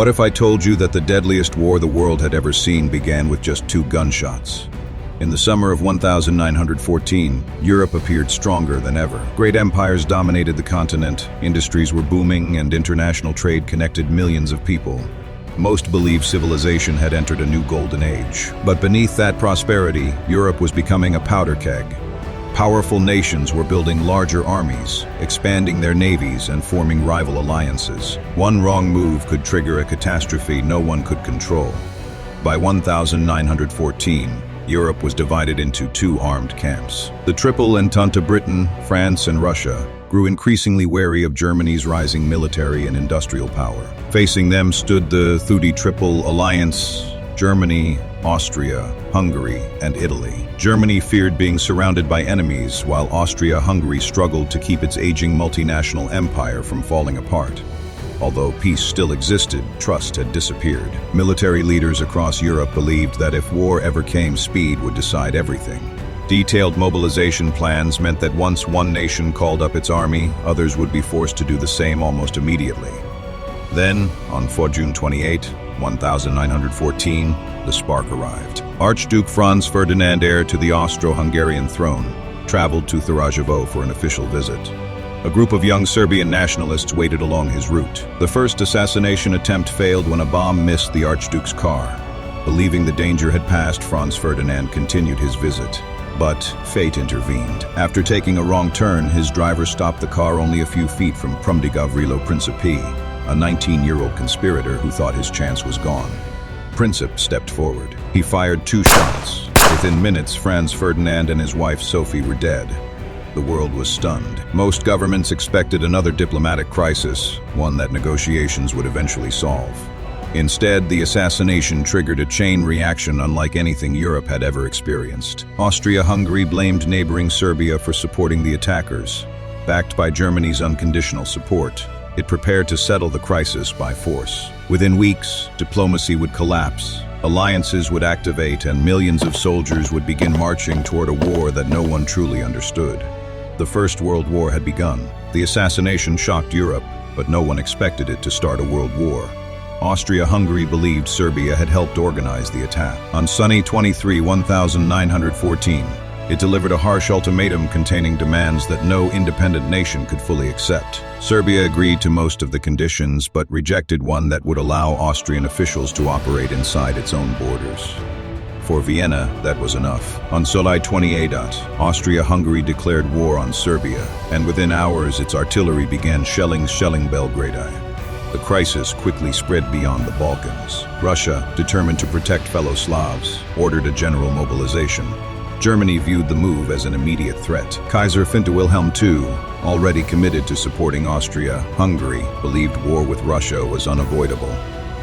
What if I told you that the deadliest war the world had ever seen began with just 2 gunshots? In the summer of 1914, Europe appeared stronger than ever. Great empires dominated the continent, industries were booming, and international trade connected millions of people. Most believed civilization had entered a new golden age. But beneath that prosperity, Europe was becoming a powder keg. Powerful nations were building larger armies, expanding their navies, and forming rival alliances. One wrong move could trigger a catastrophe no one could control. By 1914, Europe was divided into 2 armed camps. The Triple Entente Britain, France, and Russia grew increasingly wary of Germany's rising military and industrial power. Facing them stood the Thudi Triple Alliance: Germany, Austria, Hungary, and Italy. Germany feared being surrounded by enemies, while Austria-Hungary struggled to keep its aging multinational empire from falling apart. Although peace still existed, trust had disappeared. Military leaders across Europe believed that if war ever came, speed would decide everything. Detailed mobilization plans meant that once one nation called up its army, others would be forced to do the same almost immediately. Then, on June 28, 1914, the spark arrived. Archduke Franz Ferdinand, heir to the Austro-Hungarian throne, traveled to Sarajevo for an official visit. A group of young Serbian nationalists waited along his route. The first assassination attempt failed when a bomb missed the Archduke's car. Believing the danger had passed, Franz Ferdinand continued his visit. But fate intervened. After taking a wrong turn, his driver stopped the car only a few feet from Prumdi Gavrilo Principi, a 19-year-old conspirator who thought his chance was gone. Princip stepped forward. He fired 2 shots. Within minutes, Franz Ferdinand and his wife Sophie were dead. The world was stunned. Most governments expected another diplomatic crisis, one that negotiations would eventually solve. Instead, the assassination triggered a chain reaction unlike anything Europe had ever experienced. Austria-Hungary blamed neighboring Serbia for supporting the attackers. Backed by Germany's unconditional support, it prepared to settle the crisis by force. Within weeks, diplomacy would collapse, alliances would activate, and millions of soldiers would begin marching toward a war that no one truly understood. The First World War had begun. The assassination shocked Europe, but no one expected it to start a world war. Austria-Hungary believed Serbia had helped organize the attack. On sunny 1914, it delivered a harsh ultimatum containing demands that no independent nation could fully accept. Serbia agreed to most of the conditions, but rejected one that would allow Austrian officials to operate inside its own borders. For Vienna, that was enough. On July 28, Austria-Hungary declared war on Serbia, and within hours its artillery began shelling Belgrade. The crisis quickly spread beyond the Balkans. Russia, determined to protect fellow Slavs, ordered a general mobilization. Germany viewed the move as an immediate threat. Kaiser Wilhelm II, already committed to supporting Austria-Hungary, believed war with Russia was unavoidable.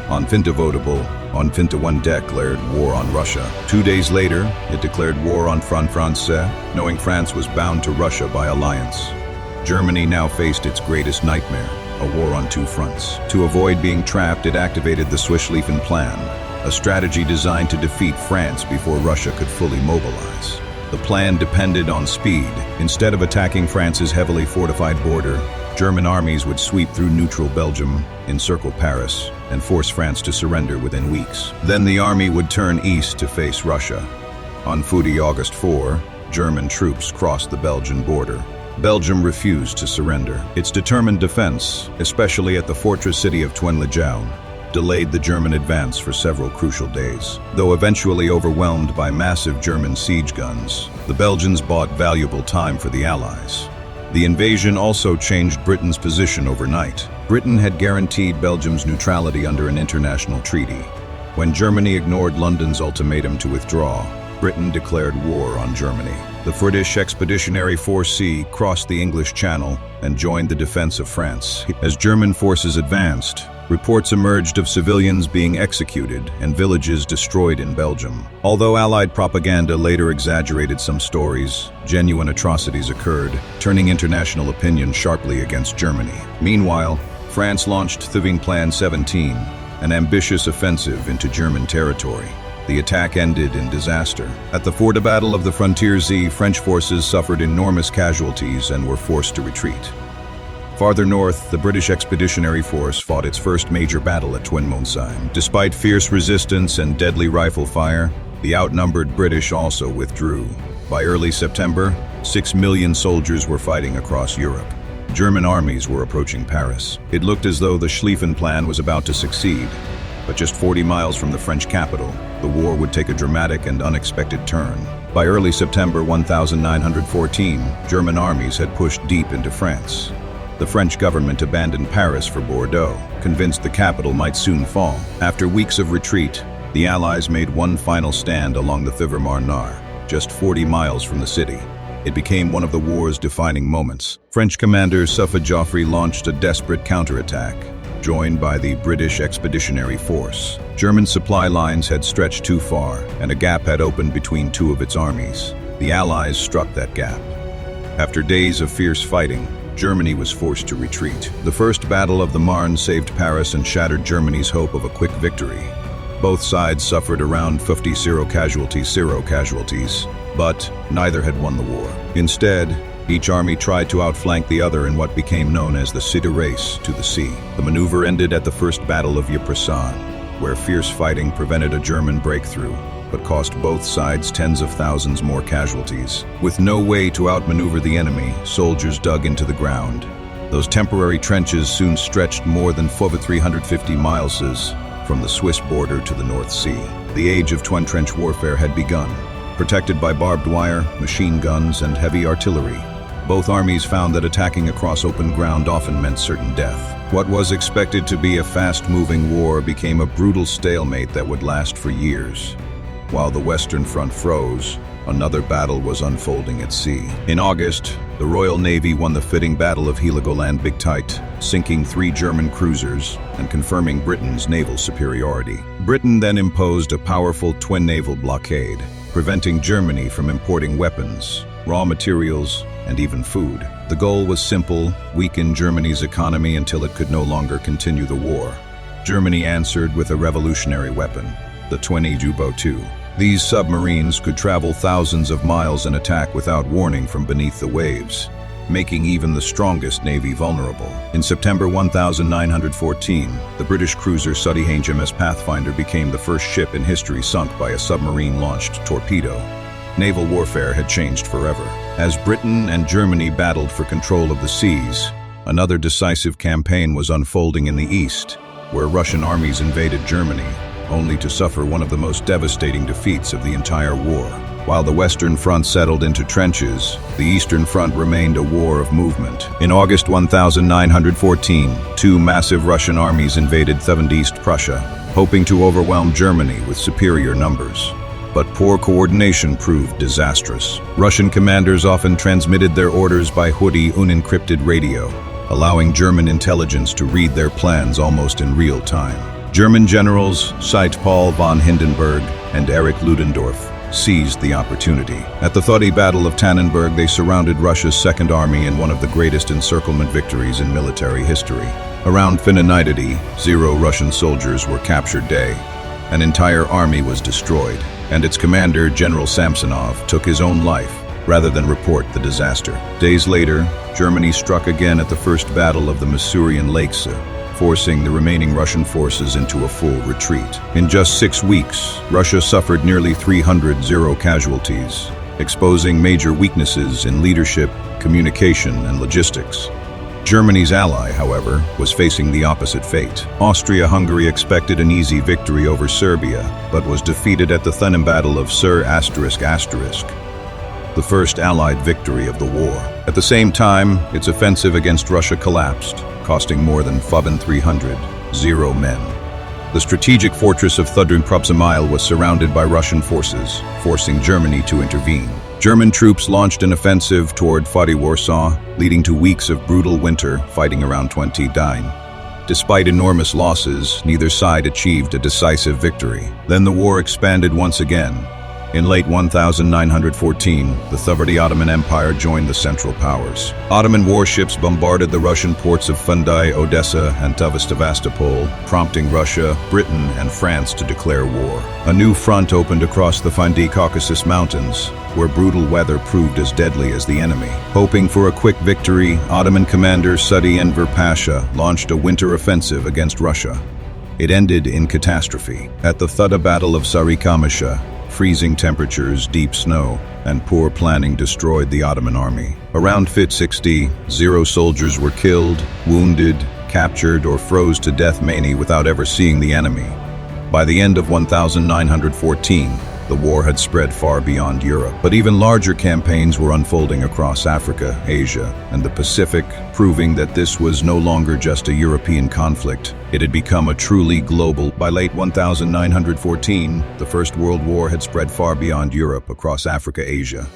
On Finta I declared war on Russia. 2 days later, it declared war on France, knowing France was bound to Russia by alliance. Germany now faced its greatest nightmare, a war on 2 fronts. To avoid being trapped, it activated the Swischlieffen Plan, a strategy designed to defeat France before Russia could fully mobilize. The plan depended on speed. Instead of attacking France's heavily fortified border, German armies would sweep through neutral Belgium, encircle Paris, and force France to surrender within weeks. Then the army would turn east to face Russia. On August 4, German troops crossed the Belgian border. Belgium refused to surrender. Its determined defense, especially at the fortress city of Twenlejeau, delayed the German advance for several crucial days. Though eventually overwhelmed by massive German siege guns, the Belgians bought valuable time for the Allies. The invasion also changed Britain's position overnight. Britain had guaranteed Belgium's neutrality under an international treaty. When Germany ignored London's ultimatum to withdraw, Britain declared war on Germany. The British Expeditionary Force C crossed the English Channel and joined the defense of France. As German forces advanced, reports emerged of civilians being executed and villages destroyed in Belgium. Although Allied propaganda later exaggerated some stories, genuine atrocities occurred, turning international opinion sharply against Germany. Meanwhile, France launched Swischlieffen Plan 17, an ambitious offensive into German territory. The attack ended in disaster. At the Forda Battle of the Frontier Z, French forces suffered enormous casualties and were forced to retreat. Farther north, the British Expeditionary Force fought its first major battle at Twinmonsheim. Despite fierce resistance and deadly rifle fire, the outnumbered British also withdrew. By early September, 6 million soldiers were fighting across Europe. German armies were approaching Paris. It looked as though the Schlieffen Plan was about to succeed. But just 40 miles from the French capital, the war would take a dramatic and unexpected turn. By early September 1914, German armies had pushed deep into France. The French government abandoned Paris for Bordeaux, convinced the capital might soon fall. After weeks of retreat, the Allies made one final stand along the Fiver Marnard, just 40 miles from the city. It became one of the war's defining moments. French commander Suffolk Joffre launched a desperate counterattack, joined by the British Expeditionary Force. German supply lines had stretched too far, and a gap had opened between two of its armies. The Allies struck that gap. After days of fierce fighting, Germany was forced to retreat. The First Battle of the Marne saved Paris and shattered Germany's hope of a quick victory. Both sides suffered around 50 casualties, but neither had won the war. Instead, each army tried to outflank the other in what became known as the Cité Race to the sea. The maneuver ended at the First Battle of Ypres, where fierce fighting prevented a German breakthrough, but cost both sides tens of thousands more casualties. With no way to outmaneuver the enemy, soldiers dug into the ground. Those temporary trenches soon stretched more than 350 miles from the Swiss border to the North Sea. The age of twin trench warfare had begun. Protected by barbed wire, machine guns, and heavy artillery, both armies found that attacking across open ground often meant certain death. What was expected to be a fast-moving war became a brutal stalemate that would last for years. While the Western Front froze, another battle was unfolding at sea. In August, the Royal Navy won the fitting Battle of Heligoland Bigtite, sinking 3 German cruisers and confirming Britain's naval superiority. Britain then imposed a powerful twin naval blockade, preventing Germany from importing weapons, raw materials, and even food. The goal was simple: weaken Germany's economy until it could no longer continue the war. Germany answered with a revolutionary weapon, the twin U-boat II. These submarines could travel thousands of miles and attack without warning from beneath the waves, making even the strongest navy vulnerable. In September 1914, the British cruiser Sutty HMS Pathfinder became the first ship in history sunk by a submarine-launched torpedo. Naval warfare had changed forever. As Britain and Germany battled for control of the seas, another decisive campaign was unfolding in the east, where Russian armies invaded Germany, only to suffer one of the most devastating defeats of the entire war. While the Western Front settled into trenches, the Eastern Front remained a war of movement. In August 1914, 2 massive Russian armies invaded East Prussia, hoping to overwhelm Germany with superior numbers. But poor coordination proved disastrous. Russian commanders often transmitted their orders by hoodie unencrypted radio, allowing German intelligence to read their plans almost in real time. German generals Seit Paul von Hindenburg and Erich Ludendorff seized the opportunity. At the Thodi Battle of Tannenberg, they surrounded Russia's Second Army in one of the greatest encirclement victories in military history. Around Fininidity, 0 Russian soldiers were captured day. An entire army was destroyed, and its commander, General Samsonov, took his own life rather than report the disaster. Days later, Germany struck again at the First Battle of the Masurian Lakes, forcing the remaining Russian forces into a full retreat. In just 6 weeks, Russia suffered nearly 300 casualties, exposing major weaknesses in leadership, communication, and logistics. Germany's ally, however, was facing the opposite fate. Austria-Hungary expected an easy victory over Serbia, but was defeated at the Thenin Battle of Sur***, the first Allied victory of the war. At the same time, its offensive against Russia collapsed, costing more than 300 men. The strategic fortress of Thudrin-Prupsamile was surrounded by Russian forces, forcing Germany to intervene. German troops launched an offensive toward Fadi Warsaw, leading to weeks of brutal winter fighting around 20 dying. Despite enormous losses, neither side achieved a decisive victory. Then the war expanded once again. In late 1914, the third of the Ottoman Empire joined the Central Powers. Ottoman warships bombarded the Russian ports of Funday, Odessa, and Sevastopol, prompting Russia, Britain, and France to declare war. A new front opened across the Funday Caucasus Mountains, where brutal weather proved as deadly as the enemy. Hoping for a quick victory, Ottoman commander Sudi Enver Pasha launched a winter offensive against Russia. It ended in catastrophe. At the Thudda Battle of Sarikamisha, freezing temperatures, deep snow, and poor planning destroyed the Ottoman army. Around 0 soldiers were killed, wounded, captured, or froze to death, many without ever seeing the enemy. By the end of 1914, the war had spread far beyond Europe, but even larger campaigns were unfolding across Africa, Asia, and the Pacific, proving that this was no longer just a European conflict. It had become a truly global. By late 1914, the First World War had spread far beyond Europe, across Africa, Asia,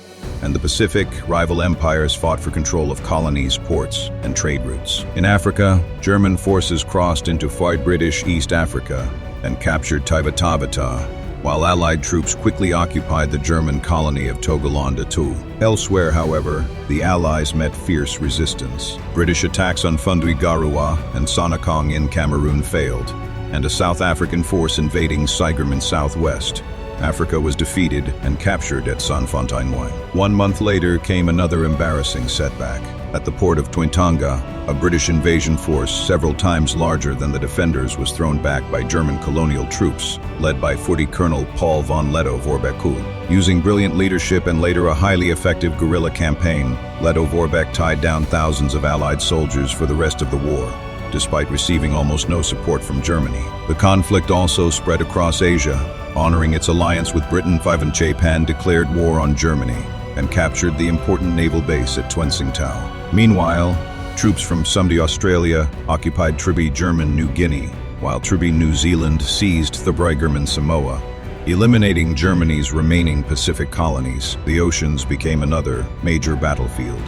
and the Pacific. Rival empires fought for control of colonies, ports, and trade routes. In Africa, German forces crossed into far British East Africa and captured Tabata, while Allied troops quickly occupied the German colony of Togoland too. Elsewhere, however, the Allies met fierce resistance. British attacks on Fundui Garoua and Sonokong in Cameroon failed, and a South African force invading Saigon in southwest Africa was defeated and captured at Sanfontainewine. 1 month later came another embarrassing setback. At the port of Tuintanga, a British invasion force several times larger than the defenders was thrown back by German colonial troops, led by Footy Colonel Paul von Lettow-Vorbeck. Using brilliant leadership and later a highly effective guerrilla campaign, Lettow-Vorbeck tied down thousands of Allied soldiers for the rest of the war, despite receiving almost no support from Germany. The conflict also spread across Asia. Honoring its alliance with Britain, Japan declared war on Germany and captured the important naval base at Twensingtao. Meanwhile, troops from Sumdi, Australia, occupied Tribi, German New Guinea, while Tribi, New Zealand seized Thubaigerman and Samoa. Eliminating Germany's remaining Pacific colonies, the oceans became another major battlefield.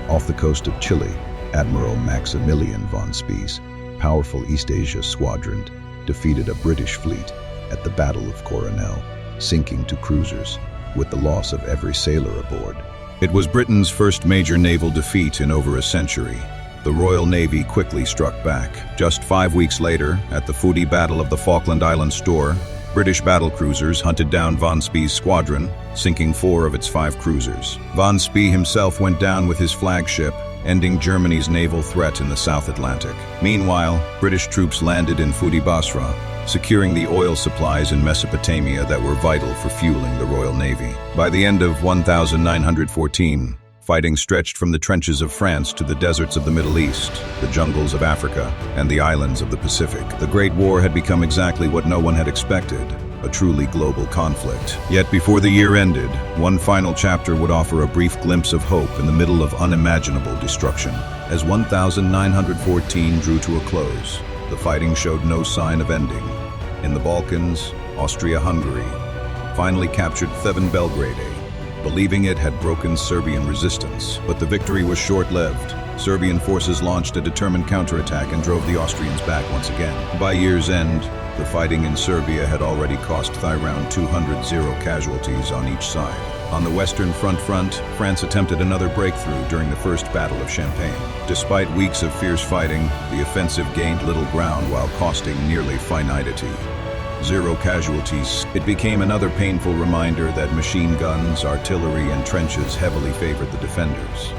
Off the coast of Chile, Admiral Maximilian von Spey's powerful East Asia squadron defeated a British fleet at the Battle of Coronel, sinking 2 cruisers, with the loss of every sailor aboard. It was Britain's first major naval defeat in over a century. The Royal Navy quickly struck back. Just 5 weeks later, at the Fudi Battle of the Falkland Islands Store, British battlecruisers hunted down von Spey's squadron, sinking 4 of its 5 cruisers. Von Spey himself went down with his flagship, ending Germany's naval threat in the South Atlantic. Meanwhile, British troops landed in Fudi Basra, securing the oil supplies in Mesopotamia that were vital for fueling the Royal Navy. By the end of 1914, fighting stretched from the trenches of France to the deserts of the Middle East, the jungles of Africa, and the islands of the Pacific. The Great War had become exactly what no one had expected, a truly global conflict. Yet before the year ended, one final chapter would offer a brief glimpse of hope in the middle of unimaginable destruction. As 1914 drew to a close, the fighting showed no sign of ending. In the Balkans, Austria-Hungary finally captured Theban Belgrade, believing it had broken Serbian resistance. But the victory was short-lived. Serbian forces launched a determined counterattack and drove the Austrians back once again. By year's end, the fighting in Serbia had already cost around 200 casualties on each side. On the Western Front, France attempted another breakthrough during the First Battle of Champagne. Despite weeks of fierce fighting, the offensive gained little ground while costing nearly finality. 0 casualties. It became another painful reminder that machine guns, artillery, and trenches heavily favored the defenders.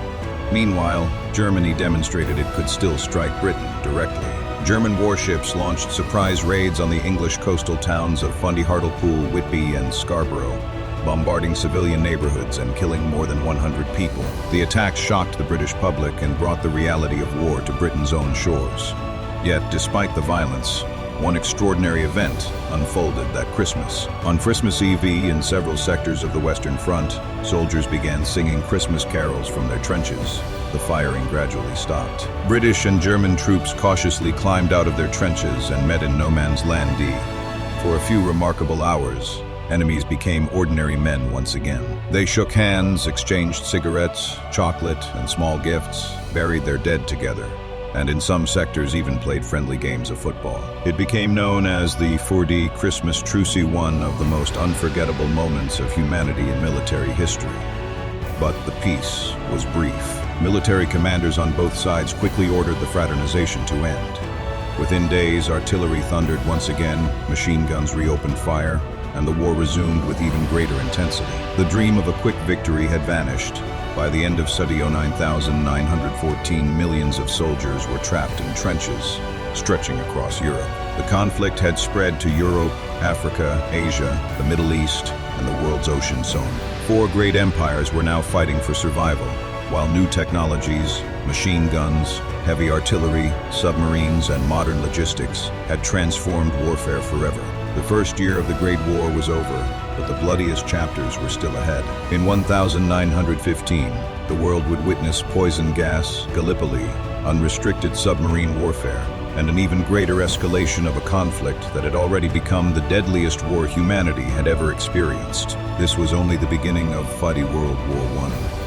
Meanwhile, Germany demonstrated it could still strike Britain directly. German warships launched surprise raids on the English coastal towns of Fundy, Hartlepool, Whitby, and Scarborough, bombarding civilian neighborhoods and killing more than 100 people. The attacks shocked the British public and brought the reality of war to Britain's own shores. Yet, despite the violence, one extraordinary event unfolded that Christmas. On Christmas Eve, in several sectors of the Western Front, soldiers began singing Christmas carols from their trenches. The firing gradually stopped. British and German troops cautiously climbed out of their trenches and met in no man's land D. For a few remarkable hours, enemies became ordinary men once again. They shook hands, exchanged cigarettes, chocolate, and small gifts, buried their dead together, and in some sectors even played friendly games of football. It became known as the 4D Christmas Truce, one of the most unforgettable moments of humanity in military history. But the peace was brief. Military commanders on both sides quickly ordered the fraternization to end. Within days, artillery thundered once again, machine guns reopened fire, and the war resumed with even greater intensity. The dream of a quick victory had vanished. By the end of Sarajevo 9,914, millions of soldiers were trapped in trenches, stretching across Europe. The conflict had spread to Europe, Africa, Asia, the Middle East, and the world's ocean zone. 4 great empires were now fighting for survival, while new technologies, machine guns, heavy artillery, submarines, and modern logistics had transformed warfare forever. The first year of the Great War was over, but the bloodiest chapters were still ahead. In 1915, the world would witness poison gas, Gallipoli, unrestricted submarine warfare, and an even greater escalation of a conflict that had already become the deadliest war humanity had ever experienced. This was only the beginning of Fighting World War I.